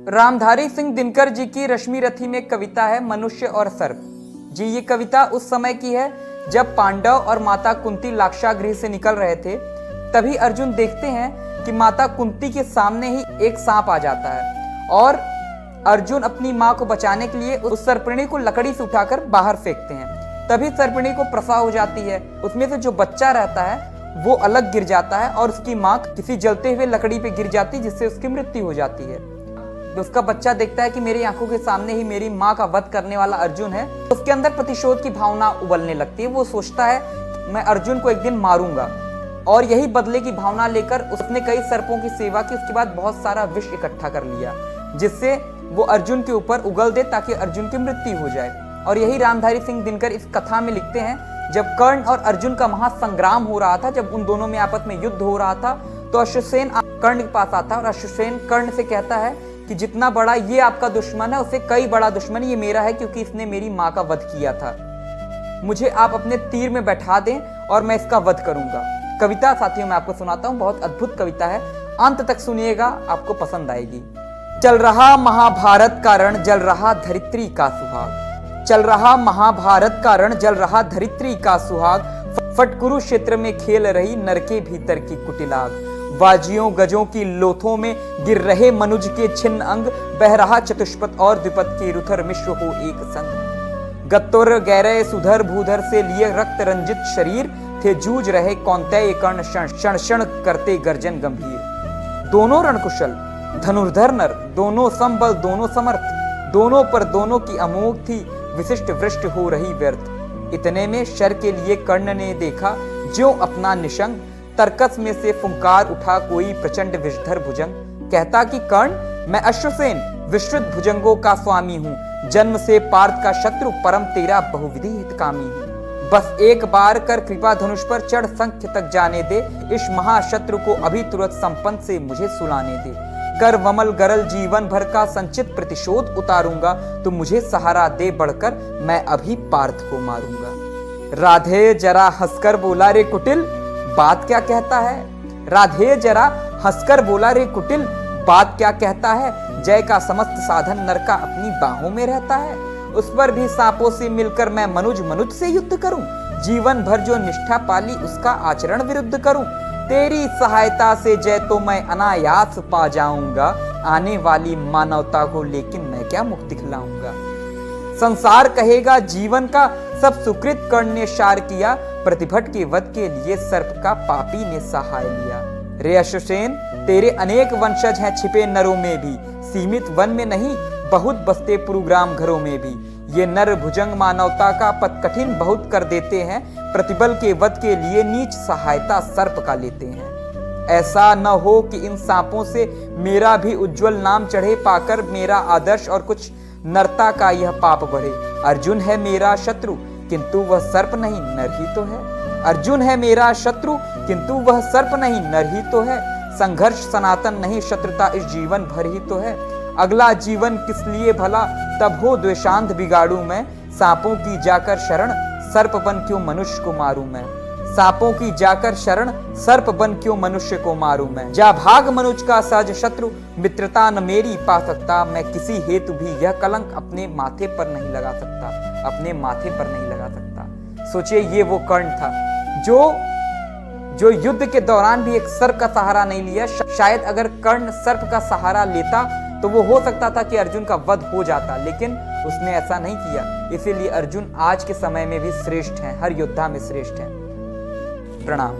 रामधारी सिंह दिनकर जी की रश्मि रथी में कविता है मनुष्य और सर्प। जी, ये कविता उस समय की है जब पांडव और माता कुंती लाक्षागृह से निकल रहे थे। तभी अर्जुन देखते हैं कि माता कुंती के सामने ही एक सांप आ जाता है और अर्जुन अपनी माँ को बचाने के लिए उस सर्पिणी को लकड़ी से उठाकर बाहर फेंकते हैं। तभी सर्पिणी को प्रसव हो जाती है। उसमें से जो बच्चा रहता है वो अलग गिर जाता है और उसकी माँ किसी जलते हुए लकड़ी पे गिर जाती है, जिससे उसकी मृत्यु हो जाती है। उसका बच्चा देखता है कि मेरी आंखों के सामने ही मेरी माँ का वध करने वाला अर्जुन है। उसके अंदर प्रतिशोध की भावना उबलने लगती है। वो सोचता है मैं अर्जुन को एक दिन मारूंगा, और यही बदले की भावना लेकर उसने कई सर्पों की सेवा की। उसके बाद बहुत सारा विष इकट्ठा कर लिया, जिससे वो अर्जुन के ऊपर उगल दे ताकि अर्जुन की मृत्यु हो जाए। और यही रामधारी सिंह दिनकर इस कथा में लिखते हैं। जब कर्ण और अर्जुन का महासंग्राम हो रहा था, जब उन दोनों में आपस में युद्ध हो रहा था, तो अश्वसेन कर्ण के पास आता है और अश्वसेन कर्ण से कहता है कि जितना बड़ा ये आपका दुश्मन है उससे कई बड़ा दुश्मन ये मेरा है, क्योंकि इसने मेरी माँ का वध किया था। मुझे आप अपने तीर में बैठा दें और मैं इसका वध करूंगा। कविता साथियों मैं आपको सुनाता हूँ, बहुत अद्भुत कविता है, अंत तक सुनिएगा, आपको पसंद आएगी। चल रहा महाभारत का रण, जल रहा धरित्री का सुहाग। चल रहा महाभारत का रण, जल रहा धरित्री का सुहाग। फट कुरुक्षेत्र में खेल रही नर के भीतर की कुटिलाग। बाजियों गजों की लोथों में गिर रहे मनुज के छिन्न अंग। बह रहा चतुष्पथ और द्विपद के रुथर मिश्र हो एक संग। गत्तुर गैरय सुधर भूधर से लिए रक्त रंजित शरीर। थे जूझ रहे कौन्तेय कर्ण क्षण क्षण करते गर्जन गंभीर। दोनों रणकुशल धनुर्धर नर, दोनों संबल दोनों समर्थ। दोनों पर दोनों की अमोघ थी विशिष्ट वृष्ट हो रही व्यर्थ। इतने में शर के लिए कर्ण ने देखा ज्यों अपना निशंग। तरकस में से फुंकार उठा कोई प्रचंड विषधर भुजंग। कहता कि कर्ण मैं अश्वसेन विश्रुत भुजंगों का स्वामी हूँ। जन्म से पार्थ का शत्रु, परम तेरा बहुविधि हितकामी हूँ। बस एक बार कर कृपा धनुष पर चढ़ संख्य तक जाने दे। इस महाशत्रु को अभी तुरंत संपन्न से मुझे सुलाने दे। कर वमल गरल जीवन भर का संचित प्रतिशोध उतारूंगा। तो मुझे सहारा दे बढ़कर मैं अभी पार्थ को मारूंगा। राधे जरा हंसकर बोला रे कुटिल, बात क्या कहता है। राधे जरा हंसकर बोला रे कुटिल, बात क्या कहता है। जय का समस्त साधन नर का अपनी बाहों में रहता है। उस पर भी सांपों से मिलकर मैं मनुज से युद्ध करूं। जीवन भर जो निष्ठा पाली उसका आचरण विरुद्ध करूं। तेरी सहायता से जय तो मैं अनायास पा जाऊंगा। आने वाली मानवता को लेकिन मैं क्या मुक्ति खिलाऊंगा। संसार कहेगा जीवन का सब सुकृत कर्ण ने शार किया। प्रतिभट के वध के लिए सर्प का पापी ने सहाय लिया। रे अश्वसेन तेरे अनेक वंशज हैं छिपे नरों में भी। सीमित वन में नहीं बहुत बसते पुरुग्राम घरों में भी। ये नर भुजंग मानवता का पथ कठिन बहुत कर देते हैं। प्रतिबल के वध के लिए नीच सहायता सर्प का लेते हैं। ऐसा न हो कि इन सांपों से मेरा भी उज्जवल नाम चढ़े। पाकर मेरा आदर्श और कुछ नरता का यह पाप बढ़े। अर्जुन है मेरा शत्रु किंतु वह सर्प नहीं नर ही तो है। अर्जुन है मेरा शत्रु किंतु वह सर्प नहीं नर ही तो है। संघर्ष सनातन नहीं शत्रुता इस जीवन भर ही तो है। अगला जीवन किस लिए भला तब हो द्वेषांध बिगाड़ू मैं। सांपों की जाकर शरण सर्प बन क्यों मनुष्य को मारूं मैं। सांपों की जाकर शरण सर्प बन क्यों मनुष्य को मारूं मैं। जा भाग मनुज का सहज शत्रु मित्रता न मेरी पा सकता। मैं किसी हेतु भी यह कलंक अपने माथे पर नहीं लगा सकता। अपने माथे पर नहीं लगा सकता। सोचिए ये वो कर्ण था जो युद्ध के दौरान भी एक सर्प का सहारा नहीं लिया। शायद अगर कर्ण सर्प का सहारा लेता तो वो हो सकता था कि अर्जुन का वध हो जाता, लेकिन उसने ऐसा नहीं किया। इसीलिए अर्जुन आज के समय में भी श्रेष्ठ हैं, हर योद्धा में श्रेष्ठ हैं। प्रणाम।